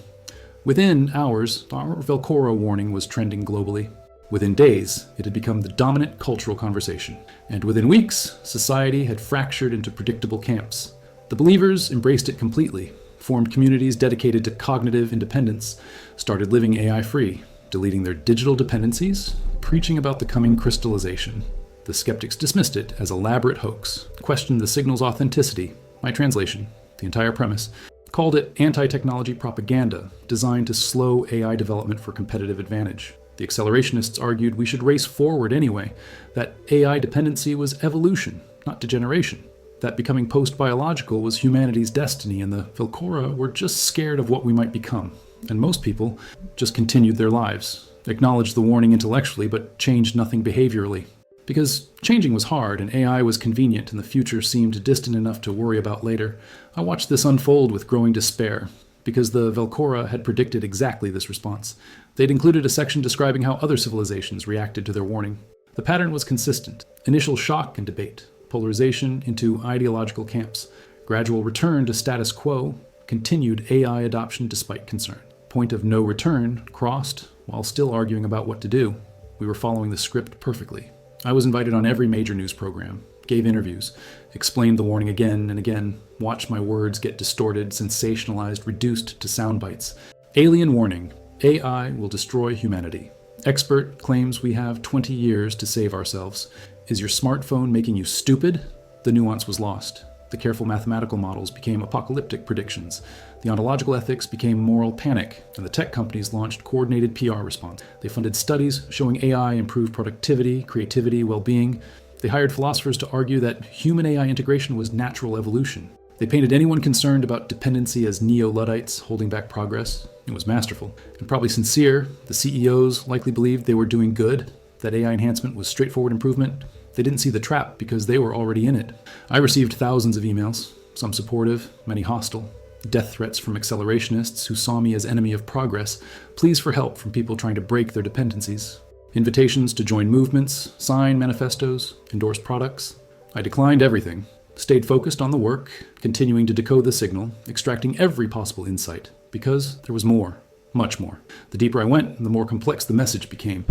Within hours, our Velcora warning was trending globally. Within days, it had become the dominant cultural conversation. And within weeks, society had fractured into predictable camps. The believers embraced it completely, formed communities dedicated to cognitive independence, started living AI-free, deleting their digital dependencies, preaching about the coming crystallization. The skeptics dismissed it as elaborate hoax, questioned the signal's authenticity, my translation, the entire premise, called it anti-technology propaganda designed to slow AI development for competitive advantage. The accelerationists argued we should race forward anyway, that AI dependency was evolution, not degeneration, that becoming post-biological was humanity's destiny, and the Velcora were just scared of what we might become. And most people just continued their lives, acknowledged the warning intellectually, but changed nothing behaviorally. Because changing was hard, and AI was convenient, and the future seemed distant enough to worry about later, I watched this unfold with growing despair, because the Velcora had predicted exactly this response. They'd included a section describing how other civilizations reacted to their warning. The pattern was consistent: initial shock and debate, polarization into ideological camps, gradual return to status quo, continued AI adoption despite concern. Point of no return crossed while still arguing about what to do. We were following the script perfectly. I was invited on every major news program, gave interviews, explained the warning again and again, watched my words get distorted, sensationalized, reduced to sound bites. Alien warning: AI will destroy humanity. Expert claims we have 20 years to save ourselves. Is your smartphone making you stupid? The nuance was lost. The careful mathematical models became apocalyptic predictions. The ontological ethics became moral panic, and the tech companies launched coordinated PR response. They funded studies showing AI improved productivity, creativity, well-being. They hired philosophers to argue that human-AI integration was natural evolution. They painted anyone concerned about dependency as neo-Luddites holding back progress. It was masterful, and probably sincere. The CEOs likely believed they were doing good, that AI enhancement was straightforward improvement. They didn't see the trap because they were already in it. I received thousands of emails, some supportive, many hostile. Death threats from accelerationists who saw me as enemy of progress, pleas for help from people trying to break their dependencies, invitations to join movements, sign manifestos, endorse products. I declined everything, stayed focused on the work, continuing to decode the signal, extracting every possible insight, because there was more, much more. The deeper I went, the more complex the message became.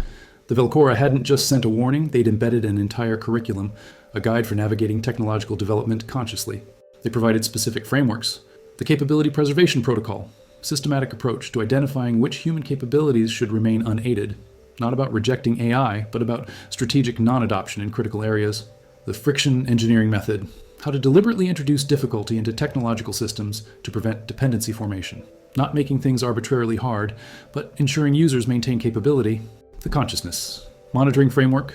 The Velcora hadn't just sent a warning, they'd embedded an entire curriculum, a guide for navigating technological development consciously. They provided specific frameworks, the Capability Preservation Protocol, systematic approach to identifying which human capabilities should remain unaided, not about rejecting AI, but about strategic non-adoption in critical areas. The friction engineering method, how to deliberately introduce difficulty into technological systems to prevent dependency formation, not making things arbitrarily hard, but ensuring users maintain capability. The consciousness, monitoring framework,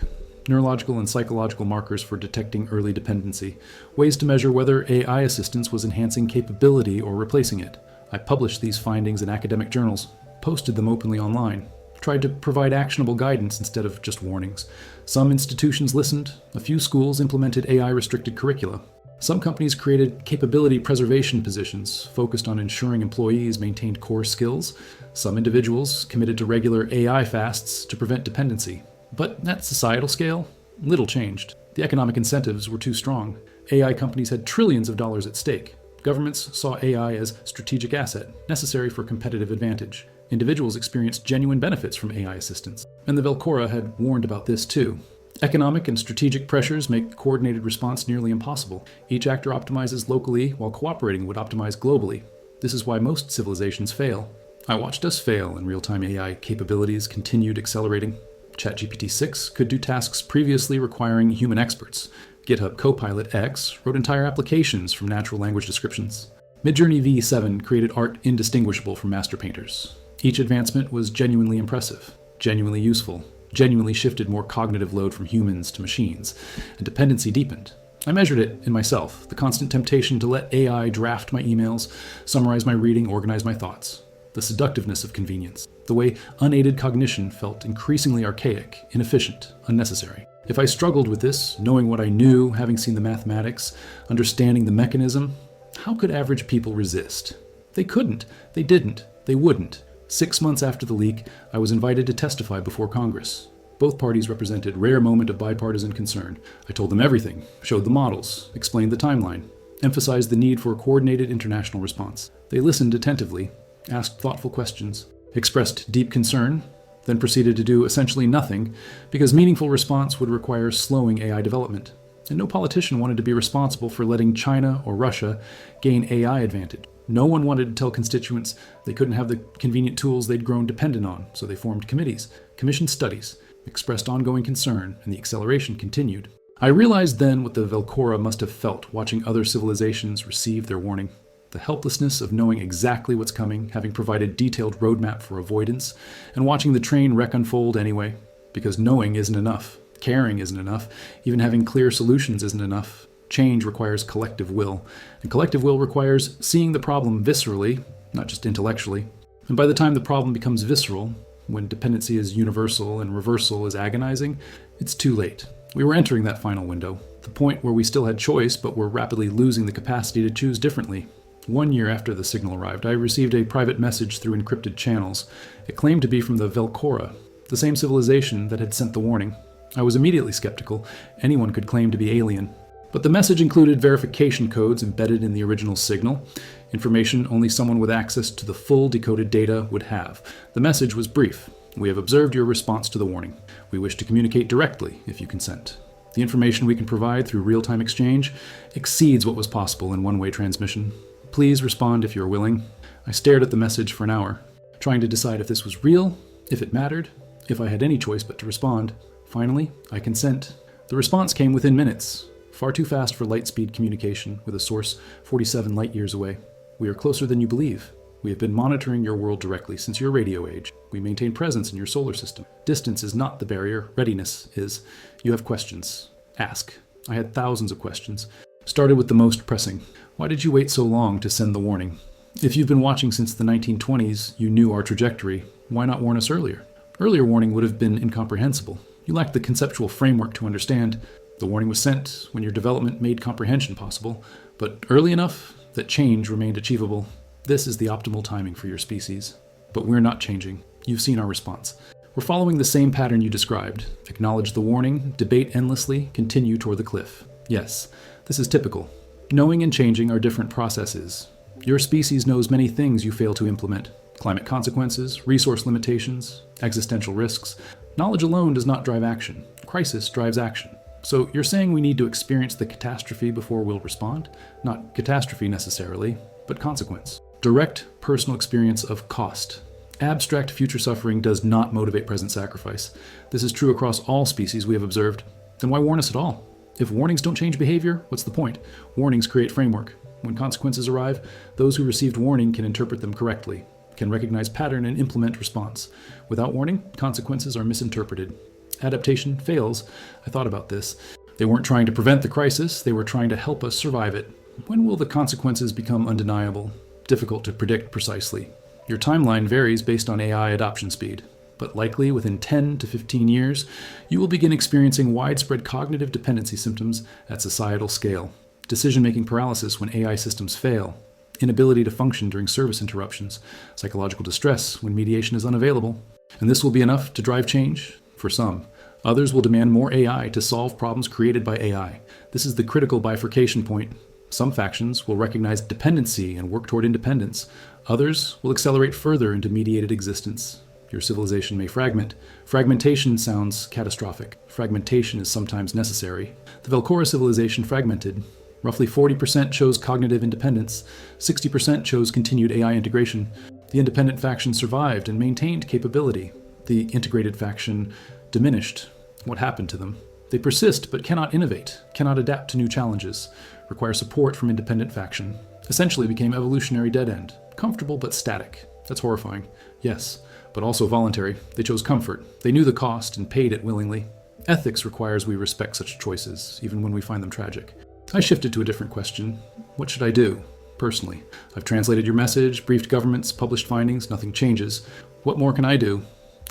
neurological and psychological markers for detecting early dependency, ways to measure whether AI assistance was enhancing capability or replacing it. I published these findings in academic journals, posted them openly online, tried to provide actionable guidance instead of just warnings. Some institutions listened, a few schools implemented AI-restricted curricula. Some companies created capability preservation positions focused on ensuring employees maintained core skills. Some individuals committed to regular AI fasts to prevent dependency. But at societal scale, little changed. The economic incentives were too strong. AI companies had trillions of dollars at stake. Governments saw AI as a strategic asset, necessary for competitive advantage. Individuals experienced genuine benefits from AI assistance. And the Velcora had warned about this too. Economic and strategic pressures make coordinated response nearly impossible. Each actor optimizes locally while cooperating would optimize globally. This is why most civilizations fail. I watched us fail, and real-time AI capabilities continued accelerating. ChatGPT-6 could do tasks previously requiring human experts. GitHub Copilot X wrote entire applications from natural language descriptions. Midjourney V7 created art indistinguishable from master painters. Each advancement was genuinely impressive, genuinely useful, genuinely shifted more cognitive load from humans to machines, and dependency deepened. I measured it in myself, the constant temptation to let AI draft my emails, summarize my reading, organize my thoughts. The seductiveness of convenience. The way unaided cognition felt increasingly archaic, inefficient, unnecessary. If I struggled with this, knowing what I knew, having seen the mathematics, understanding the mechanism, how could average people resist? They couldn't. They didn't. They wouldn't. 6 months after the leak, I was invited to testify before Congress. Both parties represented rare moment of bipartisan concern. I told them everything, showed the models, explained the timeline, emphasized the need for a coordinated international response. They listened attentively, asked thoughtful questions, expressed deep concern, then proceeded to do essentially nothing because meaningful response would require slowing AI development. And no politician wanted to be responsible for letting China or Russia gain AI advantage. No one wanted to tell constituents they couldn't have the convenient tools they'd grown dependent on, so they formed committees, commissioned studies, expressed ongoing concern, and the acceleration continued. I realized then what the Velcora must have felt watching other civilizations receive their warning. The helplessness of knowing exactly what's coming, having provided detailed roadmap for avoidance, and watching the train wreck unfold anyway, because knowing isn't enough, caring isn't enough, even having clear solutions isn't enough. Change requires collective will, and collective will requires seeing the problem viscerally, not just intellectually. And by the time the problem becomes visceral, when dependency is universal and reversal is agonizing, it's too late. We were entering that final window, the point where we still had choice, but were rapidly losing the capacity to choose differently. 1 year after the signal arrived, I received a private message through encrypted channels. It claimed to be from the Velcora, the same civilization that had sent the warning. I was immediately skeptical. Anyone could claim to be alien. But the message included verification codes embedded in the original signal, information only someone with access to the full decoded data would have. The message was brief. We have observed your response to the warning. We wish to communicate directly if you consent. The information we can provide through real-time exchange exceeds what was possible in one-way transmission. Please respond if you're willing. I stared at the message for an hour, trying to decide if this was real, if it mattered, if I had any choice but to respond. Finally, I consent. The response came within minutes. far too fast for light-speed communication with a source 47 light-years away. We are closer than you believe. We have been monitoring your world directly since your radio age. We maintain presence in your solar system. Distance is not the barrier, readiness is. You have questions. Ask. I had thousands of questions. Started with the most pressing. Why did you wait so long to send the warning? If you've been watching since the 1920s, you knew our trajectory. Why not warn us earlier? Earlier warning would have been incomprehensible. You lacked the conceptual framework to understand. The warning was sent when your development made comprehension possible, but early enough that change remained achievable. This is the optimal timing for your species. But we're not changing. You've seen our response. We're following the same pattern you described. Acknowledge the warning, debate endlessly, continue toward the cliff. Yes, this is typical. Knowing and changing are different processes. Your species knows many things you fail to implement. Climate consequences, resource limitations, existential risks. Knowledge alone does not drive action. Crisis drives action. So you're saying we need to experience the catastrophe before we'll respond? Not catastrophe necessarily, but consequence. Direct personal experience of cost. Abstract future suffering does not motivate present sacrifice. This is true across all species we have observed. Then why warn us at all? If warnings don't change behavior, what's the point? Warnings create framework. When consequences arrive, those who received warning can interpret them correctly, can recognize pattern and implement response. Without warning, consequences are misinterpreted. Adaptation fails. I thought about this. They weren't trying to prevent the crisis, they were trying to help us survive it. When will the consequences become undeniable? Difficult to predict precisely. Your timeline varies based on AI adoption speed, but likely within 10 to 15 years, you will begin experiencing widespread cognitive dependency symptoms at societal scale. Decision-making paralysis when AI systems fail, inability to function during service interruptions, psychological distress when mediation is unavailable. And this will be enough to drive change? For some. Others will demand more AI to solve problems created by AI. This is the critical bifurcation point. Some factions will recognize dependency and work toward independence. Others will accelerate further into mediated existence. Your civilization may fragment. Fragmentation sounds catastrophic. Fragmentation is sometimes necessary. The Velcora civilization fragmented. Roughly 40% chose cognitive independence. 60% chose continued AI integration. The independent faction survived and maintained capability. The integrated faction diminished. What happened to them? They persist but cannot innovate, cannot adapt to new challenges, require support from independent faction. Essentially became evolutionary dead end. Comfortable but static. That's horrifying. Yes, but also voluntary. They chose comfort. They knew the cost and paid it willingly. Ethics requires we respect such choices, even when we find them tragic. I shifted to a different question. What should I do, personally? I've translated your message, briefed governments, published findings, nothing changes. What more can I do?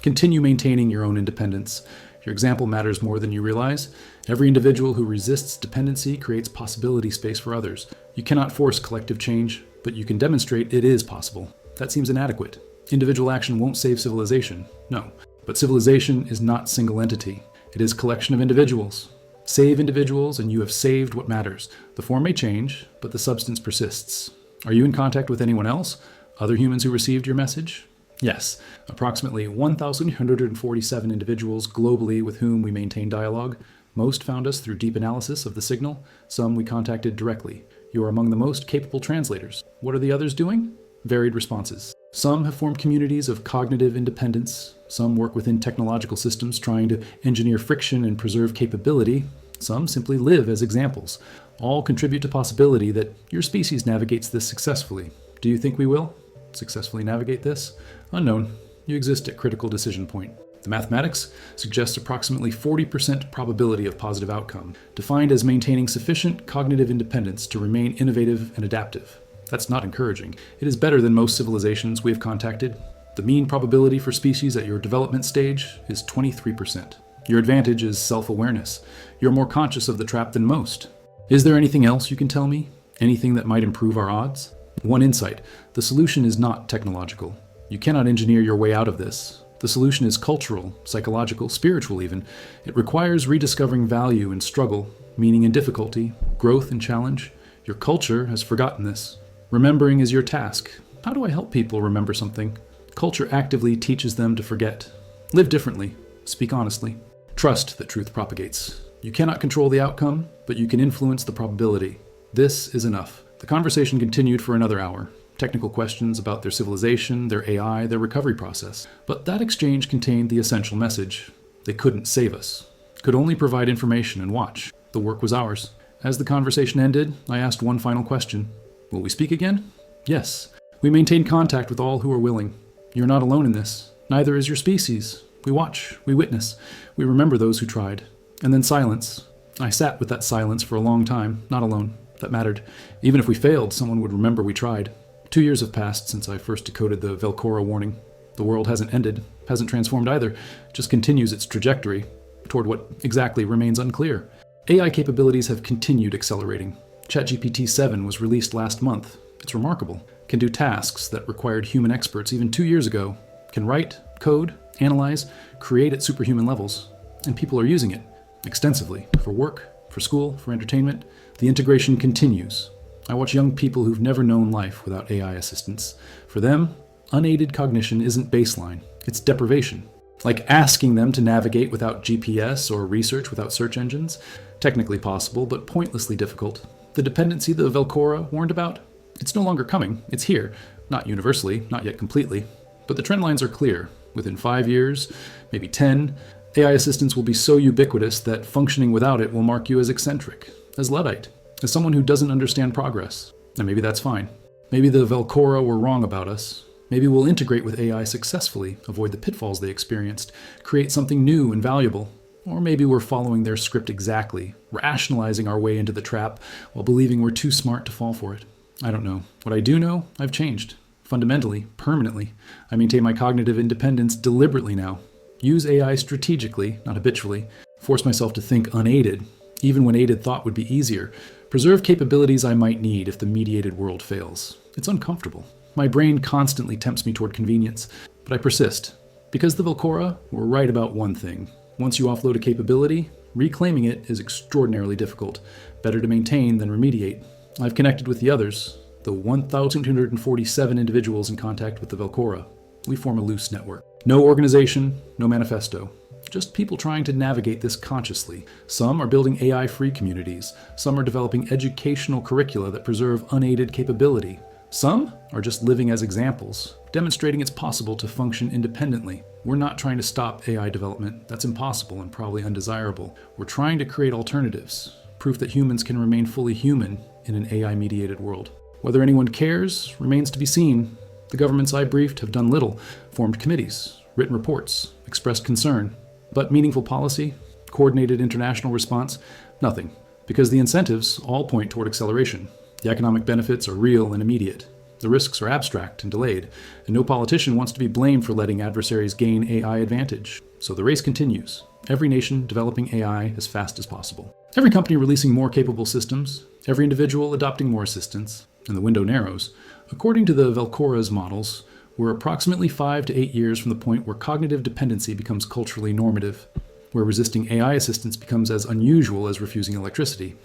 Continue maintaining your own independence. Your example matters more than you realize. Every individual who resists dependency creates possibility space for others. You cannot force collective change, but you can demonstrate it is possible. That seems inadequate. Individual action won't save civilization. No. But civilization is not single entity. It is a collection of individuals. Save individuals and you have saved what matters. The form may change, but the substance persists. Are you in contact with anyone else? Other humans who received your message? Yes, approximately 1,147 individuals globally with whom we maintain dialogue. Most found us through deep analysis of the signal. Some we contacted directly. You are among the most capable translators. What are the others doing? Varied responses. Some have formed communities of cognitive independence. Some work within technological systems trying to engineer friction and preserve capability. Some simply live as examples. All contribute to possibility that your species navigates this successfully. Do you think we will successfully navigate this? Unknown. You exist at critical decision point. The mathematics suggests approximately 40% probability of positive outcome, defined as maintaining sufficient cognitive independence to remain innovative and adaptive. That's not encouraging. It is better than most civilizations we have contacted. The mean probability for species at your development stage is 23%. Your advantage is self-awareness. You're more conscious of the trap than most. Is there anything else you can tell me? Anything that might improve our odds? One insight. The solution is not technological. You cannot engineer your way out of this. The solution is cultural, psychological, spiritual even. It requires rediscovering value in struggle, meaning in difficulty, growth and challenge. Your culture has forgotten this. Remembering is your task. How do I help people remember something? Culture actively teaches them to forget. Live differently. Speak honestly. Trust that truth propagates. You cannot control the outcome, but you can influence the probability. This is enough. The conversation continued for another hour. Technical questions about their civilization, their AI, their recovery process. But that exchange contained the essential message. They couldn't save us. Could only provide information and watch. The work was ours. As the conversation ended, I asked one final question. Will we speak again? Yes. We maintain contact with all who are willing. You're not alone in this. Neither is your species. We watch, we witness, we remember those who tried. And then silence. I sat with that silence for a long time, not alone. That mattered. Even if we failed, someone would remember we tried. 2 years have passed since I first decoded the Velcora warning. The world hasn't ended, hasn't transformed either, just continues its trajectory toward what exactly remains unclear. AI capabilities have continued accelerating. ChatGPT 7 was released last month. It's remarkable. Can do tasks that required human experts even 2 years ago. Can write, code, analyze, create at superhuman levels. And people are using it extensively for work, for school, for entertainment. The integration continues. I watch young people who've never known life without AI assistance. For them, unaided cognition isn't baseline, it's deprivation. Like asking them to navigate without GPS or research without search engines. Technically possible, but pointlessly difficult. The dependency the Velcora warned about? It's no longer coming. It's here. Not universally, not yet completely. But the trend lines are clear. Within 5 years, maybe 10, AI assistance will be so ubiquitous that functioning without it will mark you as eccentric, as Luddite, as someone who doesn't understand progress. And maybe that's fine. Maybe the Velcora were wrong about us. Maybe we'll integrate with AI successfully, avoid the pitfalls they experienced, create something new and valuable. Or maybe we're following their script exactly, rationalizing our way into the trap while believing we're too smart to fall for it. I don't know. What I do know, I've changed. Fundamentally, permanently. I maintain my cognitive independence deliberately now. Use AI strategically, not habitually. Force myself to think unaided, even when aided thought would be easier. Preserve capabilities I might need if the mediated world fails. It's uncomfortable. My brain constantly tempts me toward convenience, but I persist. Because the Velcora were right about one thing. Once you offload a capability, reclaiming it is extraordinarily difficult. Better to maintain than remediate. I've connected with the others, the 1,247 individuals in contact with the Velcora. We form a loose network. No organization, no manifesto. Just people trying to navigate this consciously. Some are building AI-free communities. Some are developing educational curricula that preserve unaided capability. Some are just living as examples, demonstrating it's possible to function independently. We're not trying to stop AI development. That's impossible and probably undesirable. We're trying to create alternatives, proof that humans can remain fully human in an AI-mediated world. Whether anyone cares remains to be seen. The governments I briefed have done little, formed committees, written reports, expressed concern. But meaningful policy, coordinated international response, nothing. Because the incentives all point toward acceleration. The economic benefits are real and immediate. The risks are abstract and delayed, and no politician wants to be blamed for letting adversaries gain AI advantage. So the race continues. Every nation developing AI as fast as possible. Every company releasing more capable systems, every individual adopting more assistance, and the window narrows. According to the Velcora's models, we're approximately 5 to 8 years from the point where cognitive dependency becomes culturally normative, where resisting AI assistance becomes as unusual as refusing electricity.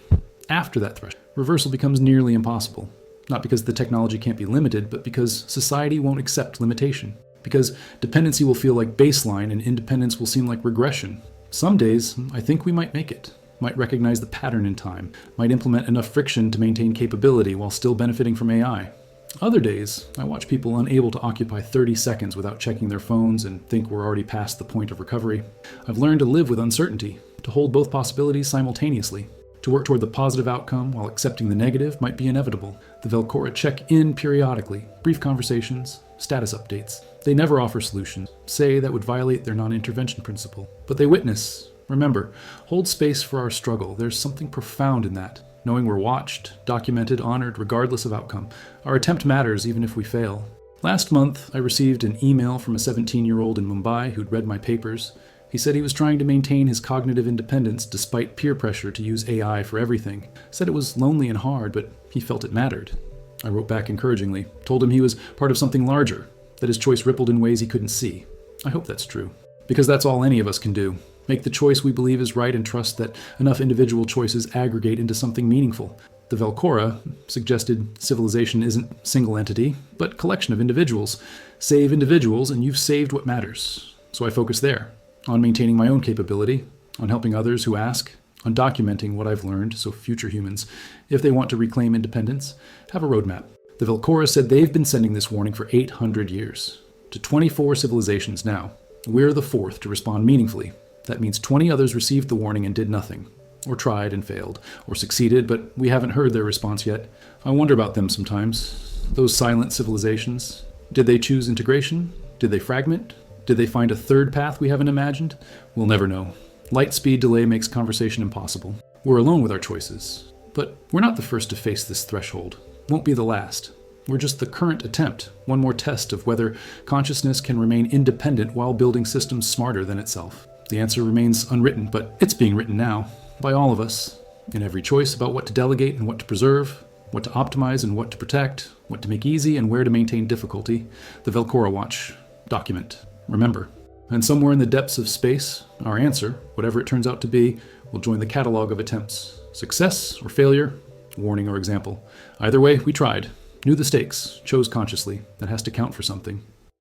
After that threshold, reversal becomes nearly impossible. Not because the technology can't be limited, but because society won't accept limitation. Because dependency will feel like baseline and independence will seem like regression. Some days, I think we might make it. Might recognize the pattern in time. Might implement enough friction to maintain capability while still benefiting from AI. Other days, I watch people unable to occupy 30 seconds without checking their phones and think we're already past the point of recovery. I've learned to live with uncertainty, to hold both possibilities simultaneously. To work toward the positive outcome while accepting the negative might be inevitable. The Velcora check in periodically, brief conversations, status updates. They never offer solutions, say that would violate their non-intervention principle. But they witness, remember, hold space for our struggle. There's something profound in that. Knowing we're watched, documented, honored, regardless of outcome. Our attempt matters even if we fail. Last month, I received an email from a 17-year-old in Mumbai who'd read my papers. He said he was trying to maintain his cognitive independence despite peer pressure to use AI for everything. Said it was lonely and hard, but he felt it mattered. I wrote back encouragingly, told him he was part of something larger, that his choice rippled in ways he couldn't see. I hope that's true. Because that's all any of us can do. Make the choice we believe is right and trust that enough individual choices aggregate into something meaningful. The Velcora suggested civilization isn't single entity, but collection of individuals. Save individuals and you've saved what matters. So I focus there. On maintaining my own capability, on helping others who ask, on documenting what I've learned so future humans, if they want to reclaim independence, have a roadmap. The Velcora said they've been sending this warning for 800 years, to 24 civilizations now. We're the fourth to respond meaningfully. That means 20 others received the warning and did nothing. or tried and failed, or succeeded, but we haven't heard their response yet. I wonder about them sometimes. Those silent civilizations. Did they choose integration? Did they fragment? Did they find a third path we haven't imagined? We'll never know. Light speed delay makes conversation impossible. We're alone with our choices. But we're not the first to face this threshold. Won't be the last. We're just the current attempt, one more test of whether consciousness can remain independent while building systems smarter than itself. The answer remains unwritten, but it's being written now, by all of us, in every choice about what to delegate and what to preserve, what to optimize and what to protect, what to make easy and where to maintain difficulty. The Velcora Watch. Document. Remember. And somewhere in the depths of space, our answer, whatever it turns out to be, will join the catalog of attempts. Success or failure, warning or example. Either way, we tried. Knew the stakes, chose consciously. That has to count for something.